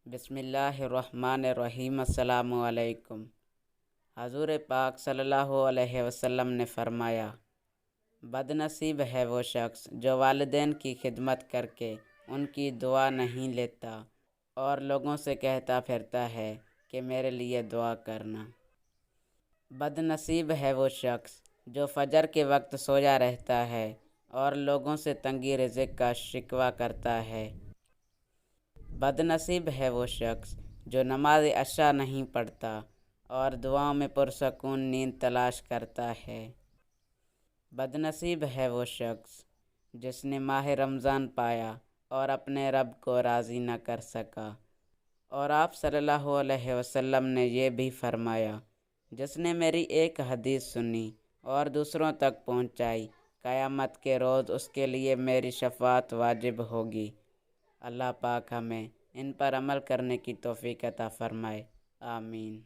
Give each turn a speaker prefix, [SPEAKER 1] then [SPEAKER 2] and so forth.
[SPEAKER 1] بسم اللہ الرحمن الرحیم۔ السلام علیکم۔ حضور پاک صلی اللہ علیہ وسلم نے فرمایا، بد نصیب ہے وہ شخص جو والدین کی خدمت کر کے ان کی دعا نہیں لیتا اور لوگوں سے کہتا پھرتا ہے کہ میرے لیے دعا کرنا۔ بد نصیب ہے وہ شخص جو فجر کے وقت سویا رہتا ہے اور لوگوں سے تنگی رزق کا شکوہ کرتا ہے۔ بد نصیب ہے وہ شخص جو نماز عشاء نہیں پڑھتا اور دعاؤں میں پرسکون نیند تلاش کرتا ہے۔ بد نصیب ہے وہ شخص جس نے ماہ رمضان پایا اور اپنے رب کو راضی نہ کر سکا۔ اور آپ صلی اللہ علیہ وسلم نے یہ بھی فرمایا، جس نے میری ایک حدیث سنی اور دوسروں تک پہنچائی، قیامت کے روز اس کے لیے میری شفاعت واجب ہوگی۔ اللہ پاک ہمیں ان پر عمل کرنے کی توفیق عطا فرمائے، آمین۔